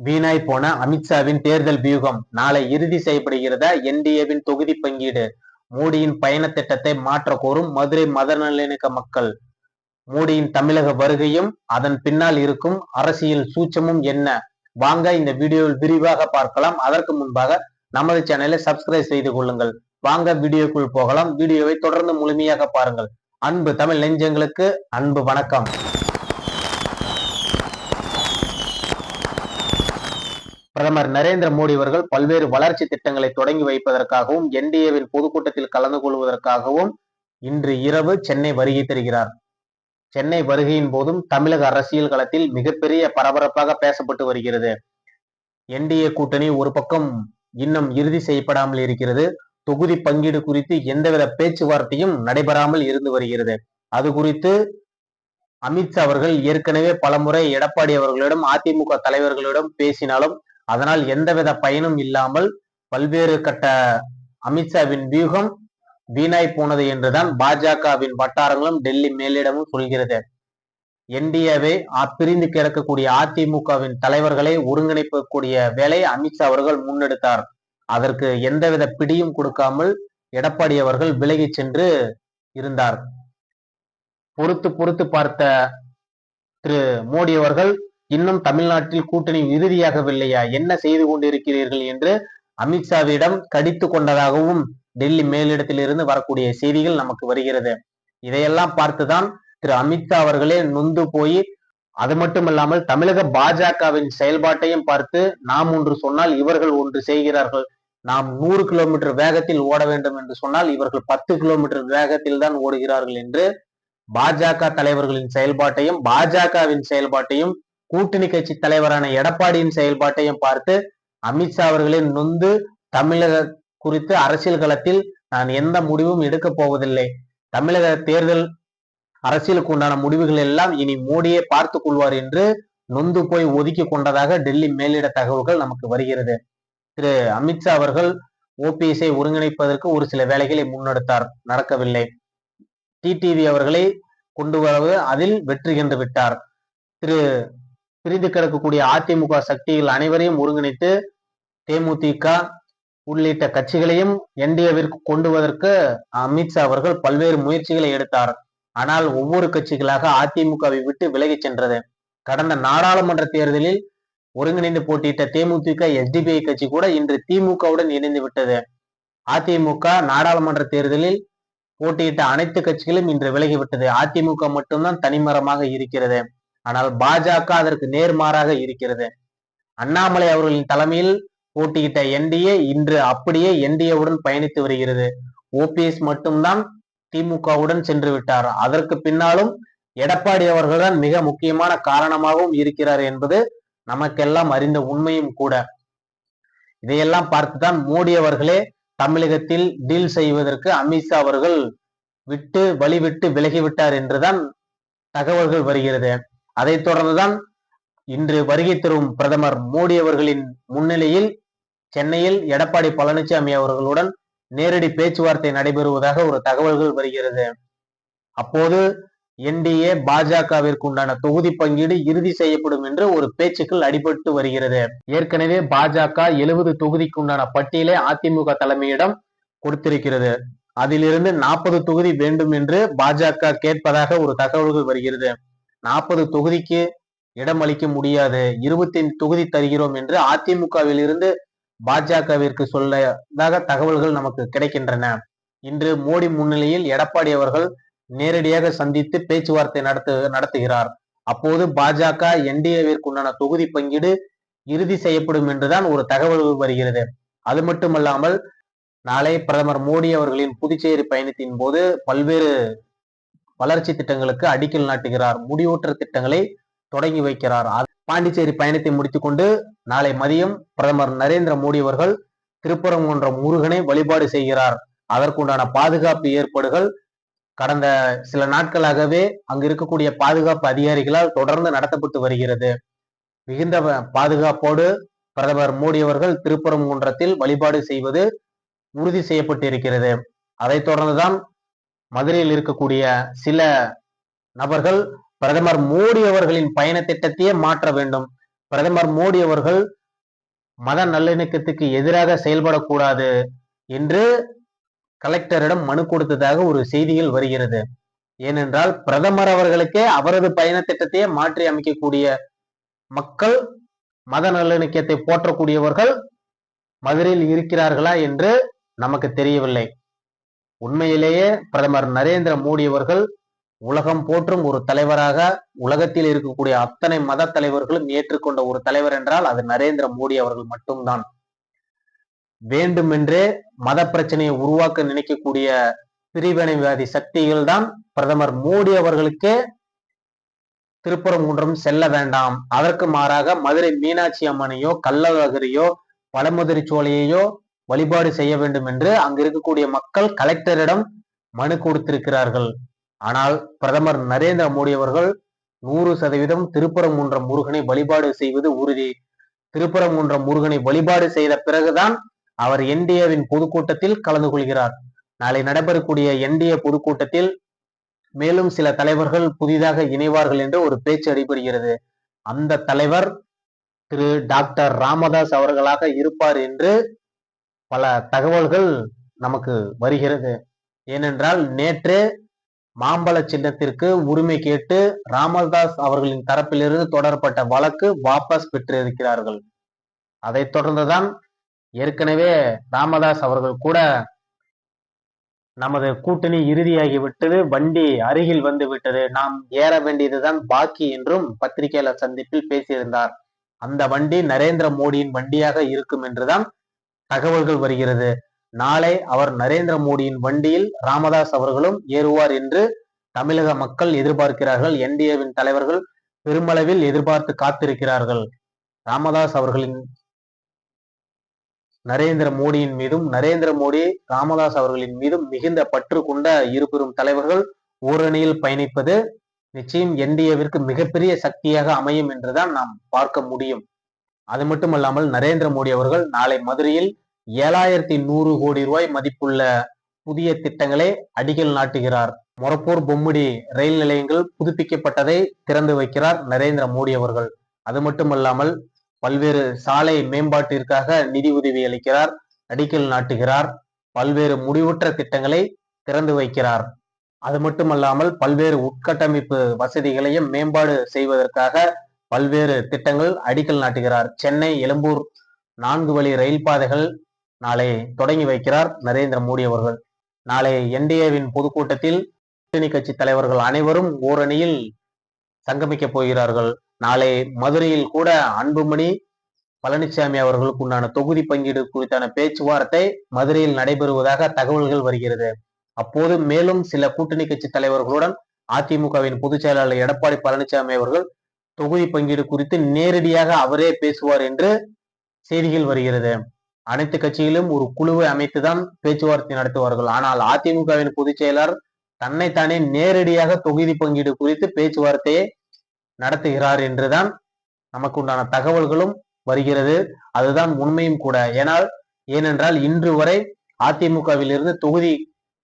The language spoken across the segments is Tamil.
வீணாய் போன அமித்ஷாவின் தேர்தல் வியூகம் நாளை இறுதி செய்யப்படுகிறதா? என்டிஏவின் தொகுதி பங்கீடு, மோடியின் பயண திட்டத்தை மாற்ற கோரும் மதுரை மத நல்லிணக்க மக்கள், மோடியின் தமிழக வருகையும் அதன் பின்னால் இருக்கும் அரசியல் சூட்சமும் என்ன? வாங்க இந்த வீடியோவில் விரிவாக பார்க்கலாம். அதற்கு முன்பாக நமது சேனலை சப்ஸ்கிரைப் செய்து கொள்ளுங்கள். வாங்க வீடியோக்குள் போகலாம். வீடியோவை தொடர்ந்து முழுமையாக பாருங்கள். அன்பு தமிழ் நெஞ்சங்களுக்கு அன்பு வணக்கம். பிரதமர் நரேந்திர மோடி அவர்கள் பல்வேறு வளர்ச்சி திட்டங்களை தொடங்கி வைப்பதற்காகவும் என்டிஏவின் பொதுக்கூட்டத்தில் கலந்து கொள்வதற்காகவும் இன்று இரவு சென்னை வருகை தருகிறார். சென்னை வருகையின் போதும் தமிழக அரசியல் களத்தில் மிகப்பெரிய பரபரப்பாக பேசப்பட்டு வருகிறது. என்டிஏ கூட்டணி ஒரு பக்கம் இன்னும் இறுதி செய்யப்படாமல் இருக்கிறது. தொகுதி பங்கீடு குறித்து எந்தவித பேச்சுவார்த்தையும் நடைபெறாமல் இருந்து வருகிறது. அது குறித்து அமித்ஷா அவர்கள் ஏற்கனவே பலமுறை எடப்பாடி அவர்களிடம், அதிமுக தலைவர்களிடம் பேசினாலும் அதனால் எந்தவித பயனும் இல்லாமல் பல்வேறு கட்ட அமித்ஷாவின் வியூகம் வீணாய் போனது என்றுதான் பாஜகவின் வட்டாரங்களும் டெல்லி மேலிடமும் சொல்கிறது. என்டிஏவை பிரிந்து கிடக்கக்கூடிய அதிமுகவின் தலைவர்களை ஒருங்கிணைக்கக்கூடிய வேலை அமித்ஷா அவர்கள் முன்னெடுத்தார். அதற்கு எந்தவித பிடியும் கொடுக்காமல் எடப்பாடி அவர்கள் விலகி சென்று இருந்தார். பொறுத்து பார்த்த திரு மோடி அவர்கள் இன்னும் தமிழ்நாட்டில் கூட்டணி இறுதியாகவில்லையா, என்ன செய்து கொண்டிருக்கிறீர்கள் என்று அமித்ஷாவிடம் கடித்து கொண்டதாகவும் டெல்லி மேலிடத்தில் இருந்து வரக்கூடிய செய்திகள் நமக்கு வருகிறது. இதையெல்லாம் பார்த்துதான் திரு அமித்ஷா அவர்களே நொந்து போய், அது மட்டுமல்லாமல் தமிழக பாஜகவின் செயல்பாட்டையும் பார்த்து, நாம் ஒன்று சொன்னால் இவர்கள் ஒன்று செய்கிறார்கள், நாம் 100 கிலோமீட்டர் வேகத்தில் ஓட வேண்டும் என்று சொன்னால் இவர்கள் 10 கிலோமீட்டர் வேகத்தில் தான் ஓடுகிறார்கள் என்று பாஜக தலைவர்களின் செயல்பாட்டையும் பாஜகவின் செயல்பாட்டையும் கூட்டணி கட்சி தலைவரான எடப்பாடியின் செயல்பாட்டையும் பார்த்து அமித்ஷா அவர்களின் நொந்து, தமிழக குறித்து அரசியல் களத்தில் நான் எந்த முடிவும் எடுக்க போவதில்லை, தமிழக தேர்தல் அரசியலுக்கு உண்டான முடிவுகள் எல்லாம் இனி மோடியே பார்த்து கொள்வார் என்று நொந்து போய் ஒதுக்கி கொண்டதாக டெல்லி மேலிட தகவல்கள் நமக்கு வருகிறது. திரு அமித்ஷா அவர்கள் ஓபிஎஸ்ஐ ஒருங்கிணைப்பதற்கு ஒரு சில வேலைகளை முன்னெடுத்தார், நடக்கவில்லை. டிடிவி அவர்களை கொண்டு வரவு அதில் வெற்றி கண்டு விட்டார். திரு பிரிந்து கிடக்கக்கூடிய அதிமுக சக்திகள் அனைவரையும் ஒருங்கிணைத்து தேமுதிக உள்ளிட்ட கட்சிகளையும் என்டிஏவிற்கு கொண்டுவதற்கு அமித்ஷா அவர்கள் பல்வேறு முயற்சிகளை எடுத்தார். ஆனால் ஒவ்வொரு கட்சிகளாக அதிமுகவை விட்டு விலகி சென்றது. கடந்த நாடாளுமன்ற தேர்தலில் ஒருங்கிணைந்து போட்டியிட்ட தேமுதிக எஸ்டிபிஐ கட்சி கூட இன்று திமுகவுடன் இணைந்து விட்டது. அதிமுக நாடாளுமன்ற தேர்தலில் போட்டியிட்ட அனைத்து கட்சிகளும் இன்று விலகிவிட்டது. அதிமுக மட்டும்தான் தனிமரமாக இருக்கிறது. ஆனால் பாஜக அதற்கு நேர்மாறாக இருக்கிறது. அண்ணாமலை அவர்களின் தலைமையில் போட்டியிட்ட என்டிஏ இன்று அப்படியே என்டிஏவுடன் பயணித்து வருகிறது. ஓபிஎஸ் மட்டும்தான் திமுகவுடன் சென்று விட்டார். அதற்கு பின்னாலும் எடப்பாடி அவர்கள்தான் மிக முக்கியமான காரணமாகவும் இருக்கிறார் என்பது நமக்கெல்லாம் அறிந்த உண்மையும் கூட. இதையெல்லாம் பார்த்துதான் மோடி அவர்களே தமிழகத்தில் டீல் செய்வதற்கு அமித்ஷா அவர்கள் வழிவிட்டு விலகிவிட்டார் என்றுதான் தகவல்கள் வருகிறது. அதை தொடர்ந்துதான் இன்று வருகை தரும் பிரதமர் மோடி அவர்களின் முன்னிலையில் சென்னையில் எடப்பாடி பழனிசாமி அவர்களுடன் நேரடி பேச்சுவார்த்தை நடைபெறுவதாக ஒரு தகவல்கள் வருகிறது. அப்போது என்டிஏ பாஜகவிற்கு உண்டான தொகுதி பங்கீடு இறுதி செய்யப்படும் என்று ஒரு பேச்சுக்கள் அடிபட்டு வருகிறது. ஏற்கனவே பாஜக 70 தொகுதிக்கு உண்டான பட்டியலை அதிமுக தலைமையிடம் கொடுத்திருக்கிறது. அதிலிருந்து 40 தொகுதி வேண்டும் என்று பாஜக கேட்பதாக ஒரு தகவல்கள் வருகிறது. 40 தொகுதிக்கு இடம் அளிக்க முடியாது, 25 தொகுதி தருகிறோம் என்று அதிமுகவில் இருந்து பாஜகவிற்கு சொல்லதாக தகவல்கள் நமக்கு கிடைக்கின்றன. இன்று மோடி முன்னிலையில் எடப்பாடி அவர்கள் நேரடியாக சந்தித்து பேச்சுவார்த்தை நடத்துகிறார். அப்போது பாஜக என்டிஏவிற்கு உண்டான தொகுதி பங்கீடு இறுதி செய்யப்படும் என்றுதான் ஒரு தகவல்கள் வருகிறது. அது மட்டுமல்லாமல் நாளை பிரதமர் மோடி அவர்களின் புதுச்சேரி பயணத்தின் போது பல்வேறு வளர்ச்சி திட்டங்களுக்கு அடிக்கல் நாட்டுகிறார். முடிவுற்ற திட்டங்களை தொடங்கி வைக்கிறார். பாண்டிச்சேரி பயணத்தை முடித்துக்கொண்டு நாளை மதியம் பிரதமர் நரேந்திர மோடி அவர்கள் திருப்பரங்குன்றம் முருகனை வழிபாடு செய்கிறார். அதற்குண்டான பாதுகாப்பு ஏற்பாடுகள் கடந்த சில நாட்களாகவே அங்கு இருக்கக்கூடிய பாதுகாப்பு அதிகாரிகளால் தொடர்ந்து நடத்தப்பட்டு வருகிறது. மிகுந்த பாதுகாப்போடு பிரதமர் மோடி அவர்கள் திருப்பரங்குன்றத்தில் வழிபாடு செய்வது உறுதி செய்யப்பட்டிருக்கிறது. அதை தொடர்ந்துதான் மதுரையில் இருக்கக்கூடிய சில நபர்கள் பிரதமர் மோடி அவர்களின் பயண திட்டத்தையே மாற்ற வேண்டும், பிரதமர் மோடி அவர்கள் மத நல்லிணக்கத்துக்கு எதிராக செயல்படக்கூடாது என்று கலெக்டரிடம் மனு கொடுத்ததாக ஒரு செய்திகள் வருகிறது. ஏனென்றால் பிரதமர் அவர்களுக்கே அவரது பயண திட்டத்தையே மாற்றி அமைக்கக்கூடிய மக்கள், மத நல்லிணக்கத்தை போற்றக்கூடியவர்கள் மதுரையில் இருக்கிறார்களா என்று நமக்கு தெரியவில்லை. உண்மையிலேயே பிரதமர் நரேந்திர மோடி அவர்கள் உலகம் போற்றும் ஒரு தலைவராக, உலகத்தில் இருக்கக்கூடிய அத்தனை மத தலைவர்களும் ஏற்றுக்கொண்ட ஒரு தலைவர் என்றால் அது நரேந்திர மோடி அவர்கள் மட்டும்தான். வேண்டுமென்றே மத பிரச்சனையை உருவாக்க நினைக்கக்கூடிய பிரிவினைவாதி சக்திகள் தான் பிரதமர் மோடி அவர்களுக்கே திருப்பரங்குன்றம் செல்ல வேண்டாம், அதற்கு மாறாக மதுரை மீனாட்சி அம்மனையோ, கள்ளழகரையோ, பழமுதிரி சோலையையோ வழிபாடு செய்ய வேண்டும் என்று அங்கு இருக்கக்கூடிய மக்கள் கலெக்டரிடம் மனு கொடுத்திருக்கிறார்கள். ஆனால் பிரதமர் நரேந்திர மோடி அவர்கள் 100% திருப்பரங்குன்றம் முருகனை வழிபாடு செய்வது உறுதி. திருப்பரங்குன்றம் முருகனை வழிபாடு செய்த பிறகுதான் அவர் என்டிஏவின் பொதுக்கூட்டத்தில் கலந்து கொள்கிறார். நாளை நடைபெறக்கூடிய என்டிஏ பொதுக்கூட்டத்தில் மேலும் சில தலைவர்கள் புதிதாக இணைவார்கள் என்று ஒரு பேச்சு அடிபடுகிறது. அந்த தலைவர் திரு டாக்டர் ராமதாஸ் அவர்களாக இருப்பார் என்று பல தகவல்கள் நமக்கு வருகிறது. ஏனென்றால் நேற்று மாம்பழ சின்னத்திற்கு உரிமை கேட்டு ராமதாஸ் அவர்களின் தரப்பிலிருந்து தொடரப்பட்ட வழக்கு வாபஸ் பெற்றிருக்கிறார்கள். அதைத் தொடர்ந்துதான் ஏற்கனவே ராமதாஸ் அவர்கள் கூட நமது கூட்டணி இறுதியாகிவிட்டது, வண்டி அருகில் வந்து விட்டது, நாம் ஏற வேண்டியதுதான் பாக்கி என்றும் பத்திரிகையாளர் சந்திப்பில் பேசியிருந்தார். அந்த வண்டி நரேந்திர மோடியின் வண்டியாக இருக்கும் என்றுதான் தகவல்கள் வருகிறது. நாளை அவர் நரேந்திர மோடியின் வண்டியில் ராமதாஸ் அவர்களும் ஏறுவார் என்று தமிழக மக்கள் எதிர்பார்க்கிறார்கள். என்டிஏவின் தலைவர்கள் பெருமளவில் எதிர்பார்த்து காத்திருக்கிறார்கள். ராமதாஸ் அவர்களின் நரேந்திர மோடியின் மீதும், நரேந்திர மோடி ராமதாஸ் அவர்களின் மீதும் மிகுந்த பற்று கொண்ட இருபெரும் தலைவர்கள் ஓரணியில் பயணிப்பது நிச்சயம் என்டிஏவிற்கு மிகப்பெரிய சக்தியாக அமையும் என்றுதான் நாம் பார்க்க முடியும். அது மட்டுமல்லாமல் நரேந்திர மோடி அவர்கள் நாளை மதுரையில் 7100 கோடி ரூபாய் மதிப்புள்ள புதிய திட்டங்களை அடிக்கல் நாட்டுகிறார். மொரப்பூர், பொம்முடி ரயில் நிலையங்கள் புதுப்பிக்கப்பட்டதை திறந்து வைக்கிறார் நரேந்திர மோடி அவர்கள். அது மட்டுமல்லாமல் பல்வேறு சாலை மேம்பாட்டிற்காக நிதி உதவி அளிக்கிறார், அடிக்கல் நாட்டுகிறார், பல்வேறு முடிவுற்ற திட்டங்களை திறந்து வைக்கிறார். அது மட்டுமல்லாமல் பல்வேறு உட்கட்டமைப்பு வசதிகளையும் மேம்பாடு செய்வதற்காக பல்வேறு திட்டங்கள் அடிக்கல் நாட்டுகிறார். சென்னை எழும்பூர் 4 வழி ரயில் பாதைகள் நாளை தொடங்கி வைக்கிறார் நரேந்திர மோடி அவர்கள். நாளை என்டிஏவின் பொதுக்கூட்டத்தில் கூட்டணி கட்சி தலைவர்கள் அனைவரும் ஓரணியில் சங்கமிக்க போகிறார்கள். நாளை மதுரையில் கூட அன்புமணி, பழனிசாமி அவர்களுக்கு உண்டான தொகுதி பங்கீடு குறித்தான பேச்சுவார்த்தை மதுரையில் நடைபெறுவதாக தகவல்கள் வருகிறது. அப்போது மேலும் சில கூட்டணி கட்சி தலைவர்களுடன் அதிமுகவின் பொதுச் செயலாளர் எடப்பாடி பழனிசாமி அவர்கள் தொகுதி பங்கீடு குறித்து நேரடியாக அவரே பேசுவார் என்று செய்திகள் வருகிறது. அனைத்து கட்சியிலும் ஒரு குழுவை அமைத்துதான் பேச்சுவார்த்தை நடத்துவார்கள். ஆனால் அதிமுகவின் பொதுச் செயலாளர் தன்னைத்தானே நேரடியாக தொகுதி பங்கீடு குறித்து பேச்சுவார்த்தையை நடத்துகிறார் என்றுதான் நமக்கு உண்டான தகவல்களும் வருகிறது. அதுதான் உண்மையும் கூட. ஏனென்றால் இன்று வரை அதிமுகவில் இருந்து தொகுதி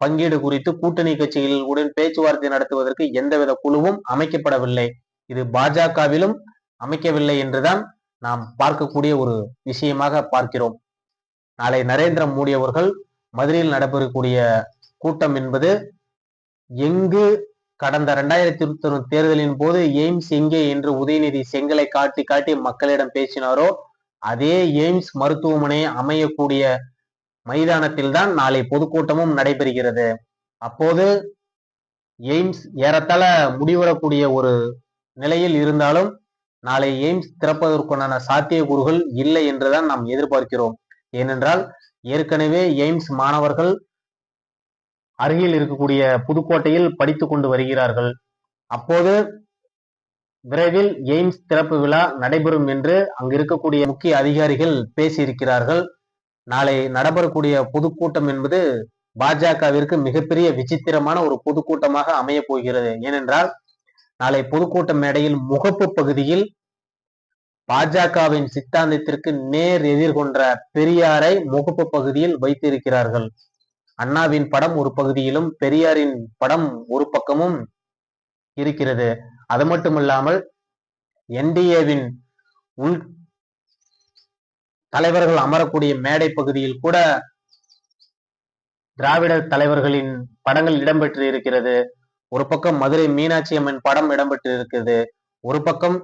பங்கீடு குறித்து கூட்டணி கட்சிகளுடன் பேச்சுவார்த்தை நடத்துவதற்கு எந்தவித குழுவும் அமைக்கப்படவில்லை. இது பாஜகவிலும் அமைக்கவில்லை என்றுதான் நாம் பார்க்கக்கூடிய ஒரு விஷயமாக பார்க்கிறோம். நாளை நரேந்திர மோடி அவர்கள் மதுரையில் நடைபெறக்கூடிய கூட்டம் என்பது எங்கு கடந்த 2021 தேர்தலின் போது எய்ம்ஸ் எங்கே என்று உதயநிதி செங்கலை காட்டி காட்டி மக்களிடம் பேசினாரோ அதே எய்ம்ஸ் மருத்துவமனை அமையக்கூடிய மைதானத்தில் தான் நாளை பொதுக்கூட்டமும் நடைபெறுகிறது. அப்போது எய்ம்ஸ் ஏறத்தாழ முடிவரக்கூடிய ஒரு நிலையில் இருந்தாலும் நாளை எய்ம்ஸ் திறப்பதற்கான சாத்தியக்கூறுகள் இல்லை என்றுதான் நாம் எதிர்பார்க்கிறோம். ஏனென்றால் ஏற்கனவே எய்ம்ஸ் மாணவர்கள் அருகில் இருக்கக்கூடிய புதுக்கோட்டையில் படித்துக் கொண்டு வருகிறார்கள். அப்போது விரைவில் எய்ம்ஸ் திறப்பு விழா நடைபெறும் என்று அங்கு இருக்கக்கூடிய முக்கிய அதிகாரிகள் பேசியிருக்கிறார்கள். நாளை நடைபெறக்கூடிய பொதுக்கூட்டம் என்பது பாஜகவிற்கு மிகப்பெரிய விசித்திரமான ஒரு பொதுக்கூட்டமாக அமைய போகிறது. ஏனென்றால் நாளை பொதுக்கூட்ட மேடையில் முகப்பு பகுதியில் பாஜகவின் சித்தாந்தத்திற்கு நேர் எதிர்கொண்ட பெரியாரை முகப்பு பகுதியில் வைத்திருக்கிறார்கள். அண்ணாவின் படம் ஒரு பகுதியிலும் பெரியாரின் படம் ஒரு பக்கமும் இருக்கிறது. அது மட்டுமல்லாமல் என்டிஏவின் உள் தலைவர்கள் அமரக்கூடிய மேடை பகுதியில் கூட திராவிட தலைவர்களின் படங்கள் இடம்பெற்று இருக்கிறது. ஒரு பக்கம் மதுரை மீனாட்சி அம்மன் படம் இடம்பெற்று இருக்கிறது. ஒரு பக்கம்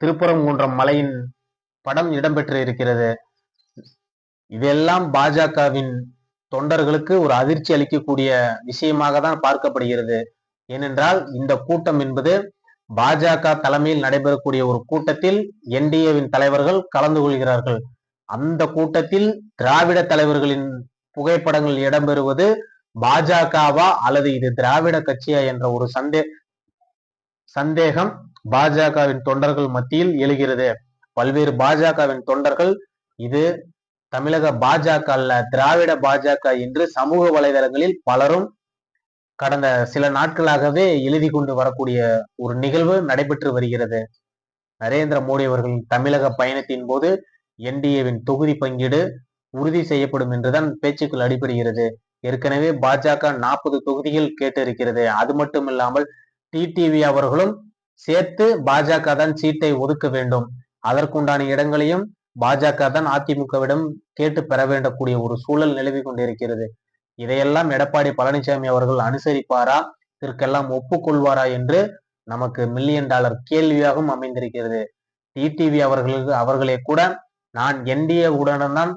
திருப்பரங்குன்றம் மலையின் படம் இடம்பெற்று இருக்கிறது. இதெல்லாம் பாஜகவின் தொண்டர்களுக்கு ஒரு அதிர்ச்சி அளிக்கக்கூடிய விஷயமாக தான் பார்க்கப்படுகிறது. ஏனென்றால் இந்த கூட்டம் என்பது பாஜக தலைமையில் நடைபெறக்கூடிய ஒரு கூட்டத்தில் என்டிஏவின் தலைவர்கள் கலந்து கொள்கிறார்கள். அந்த கூட்டத்தில் திராவிட தலைவர்களின் புகைப்படங்கள் இடம்பெறுவது பாஜகவா அல்லது இது திராவிட கட்சியா என்ற ஒரு சந்தேகம் பாஜகவின் தொண்டர்கள் மத்தியில் எழுகிறது. பல்வேறு பாஜகவின் தொண்டர்கள் இது தமிழக பாஜக அல்ல, திராவிட பாஜக என்று சமூக வலைதளங்களில் பலரும் கடந்த சில நாட்களாகவே எழுதி கொண்டு வரக்கூடிய ஒரு நிகழ்வு நடைபெற்று வருகிறது. நரேந்திர மோடி அவர்களின் தமிழக பயணத்தின் போது என்டிஏவின் தொகுதி பங்கீடு உறுதி செய்யப்படும் என்றுதான் பேச்சுக்கள் அடிபடுகிறது. ஏற்கனவே பாஜக 40 தொகுதிகள் கேட்டிருக்கிறது. அது மட்டும் இல்லாமல் டிடிவி அவர்களும் சேர்த்து பாஜக தான் சீட்டை ஒதுக்க வேண்டும், அதற்குண்டான இடங்களையும் பாஜக தான் அதிமுகவிடம் கேட்டு பெற வேண்டக்கூடிய ஒரு சூழல் நிலவி கொண்டிருக்கிறது. இதையெல்லாம் எடப்பாடி பழனிசாமி அவர்கள் அனுசரிப்பாரா, இதற்கெல்லாம் ஒப்புக்கொள்வாரா என்று நமக்கு $1,000,000 கேள்வியாகவும் அமைந்திருக்கிறது. டிடிவி அவர்களே கூட நான் என்டிஏ உடன் தான்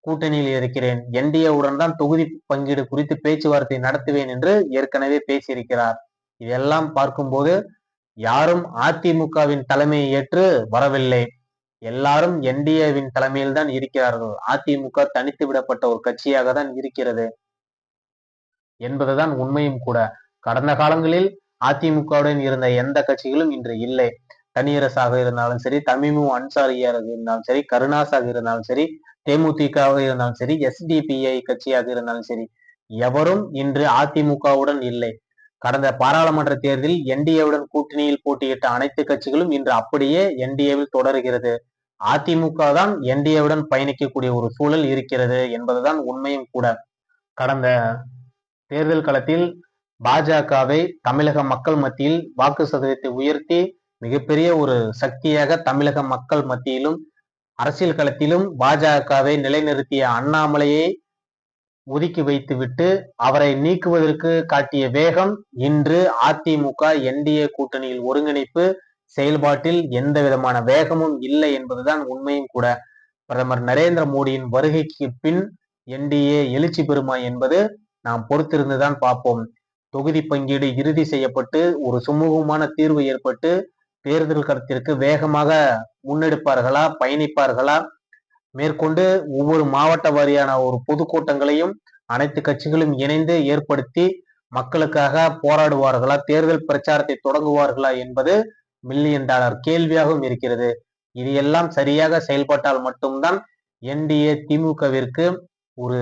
கூட்டணியில் இருக்கிறேன், என்டிஏ உடன் தான் தொகுதி பங்கீடு குறித்து பேச்சுவார்த்தை நடத்துவேன் என்று ஏற்கனவே பேசியிருக்கிறார். இதெல்லாம் பார்க்கும்போது யாரும் அதிமுகவின் தலைமையை ஏற்று வரவில்லை, எல்லாரும் என்டிஏவின் தலைமையில் தான் இருக்கிறார்கள். அதிமுக தனித்து விடப்பட்ட ஒரு கட்சியாக தான் இருக்கிறது என்பதுதான் உண்மையும் கூட. கடந்த காலங்களில் அதிமுகவுடன் இருந்த எந்த கட்சிகளும் இன்று இல்லை. தனியரசாக இருந்தாலும் சரி, தமிமு அன்சாரியாக இருந்தாலும் சரி, கருணாசாக இருந்தாலும் சரி, தேமுதிகவாக இருந்தாலும் சரி, எஸ்டிபிஐ கட்சியாக இருந்தாலும் சரி, எவரும் இன்று அதிமுகவுடன் இல்லை. கடந்த பாராளுமன்ற தேர்தலில் என்டிஏவுடன் கூட்டணியில் போட்டியிட்ட அனைத்து கட்சிகளும் இன்று அப்படியே என்டிஏவில் தொடர்கிறது. அதிமுக தான் என்டிஏவுடன் பயணிக்கக்கூடிய ஒரு சூழல் இருக்கிறது என்பதுதான் உண்மையும் கூட. கடந்த தேர்தல் களத்தில் பாஜகவை தமிழக மக்கள் மத்தியில் வாக்கு சதவீதத்தை உயர்த்தி மிகப்பெரிய ஒரு சக்தியாக தமிழக மக்கள் மத்தியிலும் அரசியல் களத்திலும் பாஜகவை நிலைநிறுத்திய அண்ணாமலையை ஒதுக்கி வைத்துவிட்டு அவரை நீக்குவதற்கு காட்டிய வேகம் இன்று அதிமுக என்டிஏ கூட்டணியில் ஒருங்கிணைப்பு செயல்பாட்டில் எந்த விதமான வேகமும் இல்லை என்பதுதான் உண்மையும் கூட. பிரதமர் நரேந்திர மோடியின் வருகைக்கு பின் என்டிஏ எழுச்சி பெறுமா என்பது நாம் பொறுத்திருந்துதான் பார்ப்போம். தொகுதி பங்கீடு இறுதி செய்யப்பட்டு ஒரு சுமூகமான தீர்வு ஏற்பட்டு தேர்தல் களத்திற்கு வேகமாக முன்னெடுப்பார்களா, பயணிப்பார்களா, மேற்கொண்டு ஒவ்வொரு மாவட்ட வாரியான ஒரு பொதுக்கூட்டங்களையும் அனைத்து கட்சிகளும் இணைந்து ஏற்படுத்தி மக்களுக்காக போராடுவார்களா, தேர்தல் பிரச்சாரத்தை தொடங்குவார்களா என்பது $1,000,000 கேள்வியாகவும் இருக்கிறது. இது எல்லாம் சரியாக செயல்பட்டால் மட்டும்தான் என்டிஏ திமுகவிற்கு ஒரு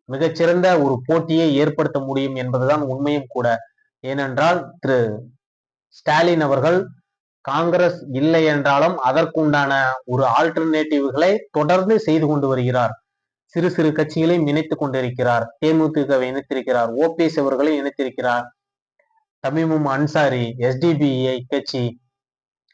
மிகச்சிறந்த ஒரு போட்டியை ஏற்படுத்த முடியும் என்பதுதான் உண்மையும் கூட. ஏனென்றால் திரு ஸ்டாலின் அவர்கள் காங்கிரஸ் இல்லை என்றாலும் அதற்குண்டான ஒரு ஆல்டர்னேட்டிவ்களை தொடர்ந்து செய்து கொண்டு வருகிறார். சிறு சிறு கட்சிகளையும் இணைத்துக் கொண்டிருக்கிறார். தேமுதிகவை இணைத்திருக்கிறார், ஓபிஎஸ் அவர்களை இணைத்திருக்கிறார், தமிமும் அன்சாரி, எஸ்டிபிஐ கட்சி,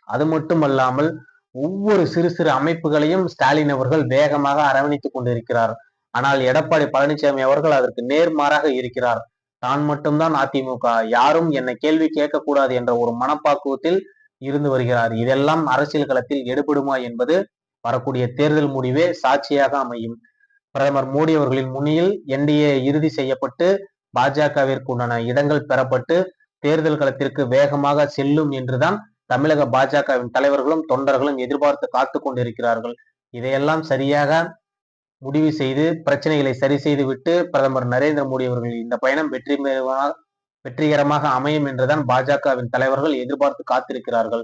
அது மட்டுமல்லாமல் ஒவ்வொரு சிறு சிறு அமைப்புகளையும் ஸ்டாலின் அவர்கள் வேகமாக அரவணைத்துக் கொண்டிருக்கிறார். ஆனால் எடப்பாடி பழனிசாமி அவர்கள் அதற்கு நேர்மாறாக இருக்கிறார். தான் மட்டும்தான் அதிமுக, யாரும் என்னை கேள்வி கேட்கக்கூடாது என்ற ஒரு மனப்பாக்குவத்தில் இருந்து வருகிறார். இதெல்லாம் அரசியல் களத்தில் எடுபடுமா என்பது வரக்கூடிய தேர்தல் முடிவே சாட்சியாக அமையும். பிரதமர் மோடி அவர்களின் முன்னில் என்டிஏ இறுதி செய்யப்பட்டு பாஜகவிற்கு உண்டான இடங்கள் பெறப்பட்டு தேர்தல் களத்திற்கு வேகமாக செல்லும் என்றுதான் தமிழக பாஜகவின் தலைவர்களும் தொண்டர்களும் எதிர்பார்த்து காத்து கொண்டிருக்கிறார்கள். இதையெல்லாம் சரியாக முடிவு செய்து பிரச்சனைகளை சரி செய்து விட்டு பிரதமர் நரேந்திர மோடி அவர்கள் இந்த பயணம் வெற்றிகரமாக அமையும் என்றுதான் பாஜகவின் தலைவர்கள் எதிர்பார்த்து காத்திருக்கிறார்கள்.